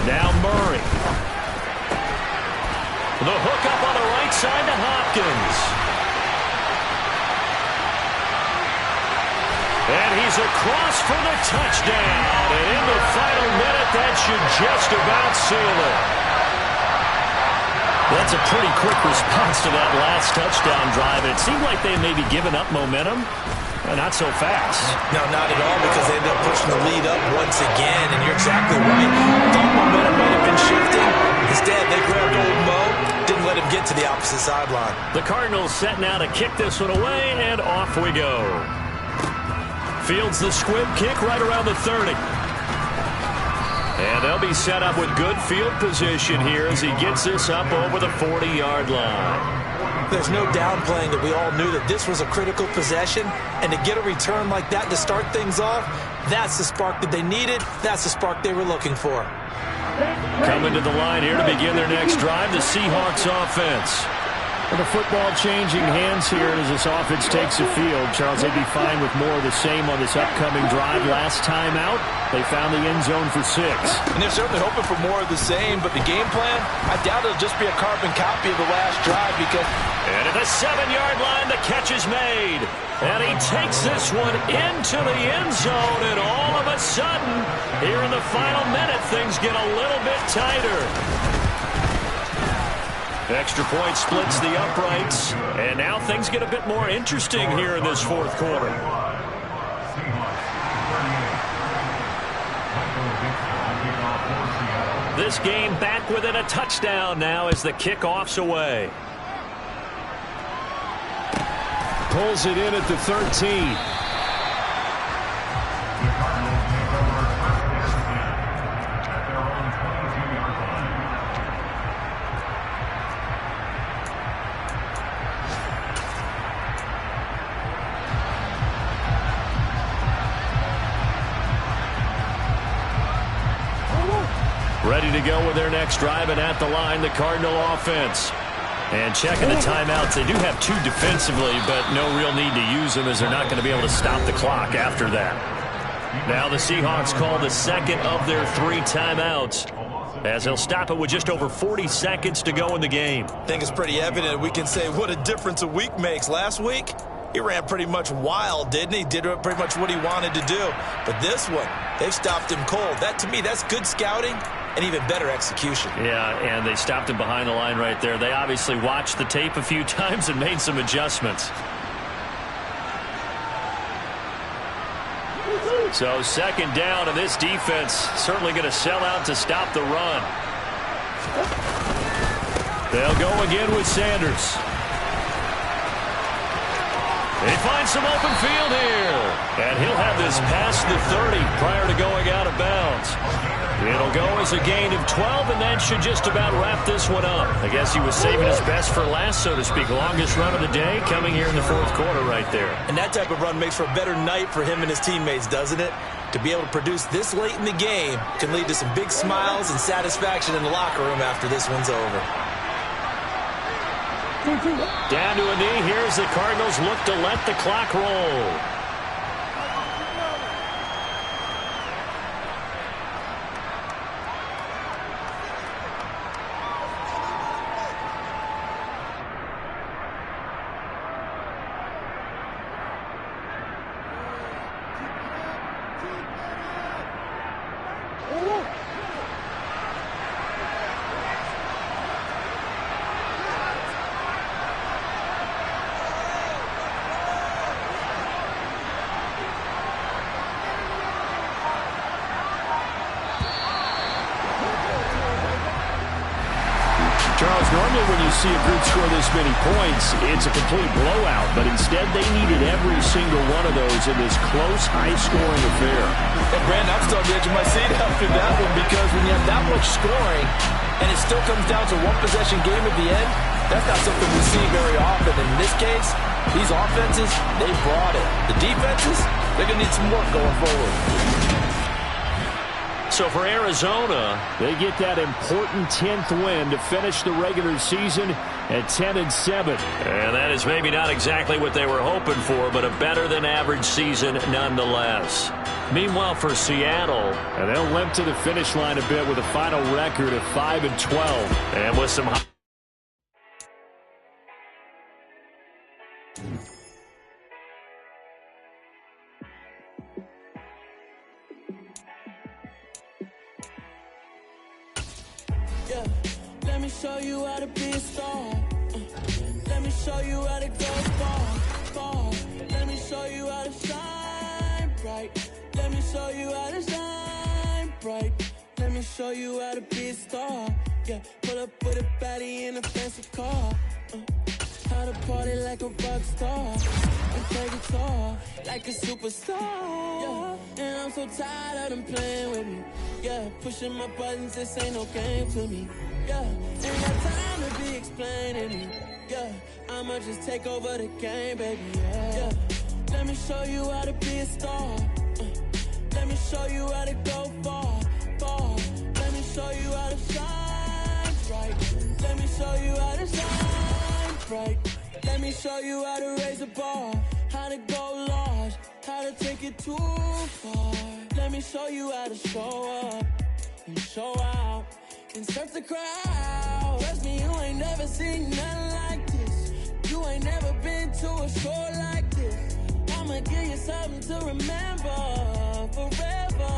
Now Murray. The hook up on the right side to Hopkins. And he's across for the touchdown. And in the final minute, that should just about seal it. That's a pretty quick response to that last touchdown drive. It seemed like they may be giving up momentum. Not so fast. No, not at all, because they ended up pushing the lead up once again. And you're exactly right. Thought momentum might have been shifting. Instead, they grabbed old Mo. Didn't let him get to the opposite sideline. The Cardinals set now to kick this one away, and off we go. Fields the squib kick right around the 30. And they'll be set up with good field position here as he gets this up over the 40-yard line. There's no downplaying that we all knew that this was a critical possession, and to get a return like that to start things off, that's the spark that they needed. That's the spark they were looking for. Coming to the line here to begin their next drive, the Seahawks offense. With the football changing hands here as this offense takes the field. Charles, they'd be fine with more of the same on this upcoming drive. Last time out, they found the end zone for 6. And they're certainly hoping for more of the same, but the game plan, I doubt it'll just be a carbon copy of the last drive because... And at the 7-yard line, the catch is made. And he takes this one into the end zone, and all of a sudden, here in the final minute, things get a little bit tighter. Extra point splits the uprights, and now things get a bit more interesting here in this fourth quarter. This game back within a touchdown now as the kickoff's away. Pulls it in at the 13. Ready to go with their next drive, and at the line, the Cardinal offense. And checking the timeouts, they do have 2 defensively, but no real need to use them as they're not going to be able to stop the clock after that. Now the Seahawks call the second of their 3 timeouts as they'll stop it with just over 40 seconds to go in the game. I think it's pretty evident we can say what a difference a week makes. Last week, he ran pretty much wild, didn't he? Did pretty much what he wanted to do. But this one, they've stopped him cold. That, to me, that's good scouting and even better execution. Yeah, and they stopped him behind the line right there. They obviously watched the tape a few times and made some adjustments. So second down, and this defense certainly going to sell out to stop the run. They'll go again with Sanders. He finds some open field here. And he'll have this past the 30 prior to going out of bounds. It'll go as a gain of 12, and that should just about wrap this one up. I guess he was saving his best for last, so to speak. Longest run of the day coming here in the fourth quarter right there. And that type of run makes for a better night for him and his teammates, doesn't it? To be able to produce this late in the game can lead to some big smiles and satisfaction in the locker room after this one's over. Down to a knee. Here's the Cardinals look to let the clock roll. Charles, normally when you see a group score this many points, it's a complete blowout. But instead, they needed every single one of those in this close, high-scoring affair. And Brandon, I'm still on the edge of my seat after that one, because when you have that much scoring and it still comes down to one-possession game at the end, that's not something we see very often. And in this case, these offenses, they brought it. The defenses, they're going to need some work going forward. So for Arizona, they get that important 10th win to finish the regular season at 10-7. And that is maybe not exactly what they were hoping for, but a better-than-average season nonetheless. Meanwhile, for Seattle, and they'll limp to the finish line a bit with a final record of 5-12. And with some let me show you how to be a star. Let me show you how to go far. Let me show you how to shine bright. Let me show you how to shine bright. Let me show you how to be a star. Yeah, pull up with a baddie in a fancy car. How to party like a rock star and play guitar like a superstar. Yeah, and I'm so tired of them playing with me. Yeah, pushing my buttons, this ain't no game to me. Yeah, ain't got time to be explaining me. Yeah, I'ma just take over the game, baby. Yeah, let me show you how to be a star. Let me show you how to go far. Let me show you how to shine bright. Let me show you how to shine bright. Let me show you how to raise a bar, how to go large, how to take it too far. Let me show you how to show up and show out and surf the crowd. Trust me, you ain't never seen nothing like this. You ain't never been to a show like this. I'ma give you something to remember forever.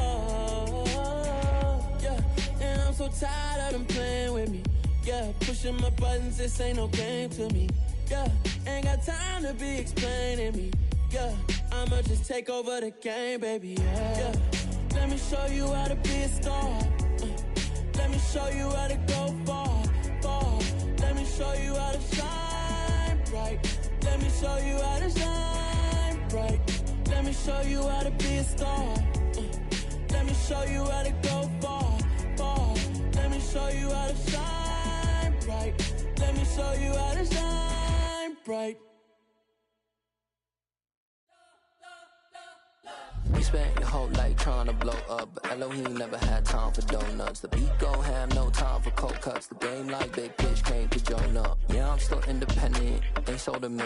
Yeah, and I'm so tired of them playing with me. Yeah, pushing my buttons, this ain't no game to me. Yeah, ain't got time to be explaining me. Yeah, I'ma just take over the game, baby. Yeah, let me show you how to be a star. Let me show you how to go far. Let me show you how to shine bright. Let me show you how to shine bright. Let me show you how to be a star. Let me show you how to go far. Let me show you how to shine bright. Let me show you how to shine bright. We spent your whole life trying to blow up, but Elohim never had time for donuts. The beat gon' have no time for cold cuts. The game like Big Pitch came to join up. Yeah, I'm still independent, ain't sold a million.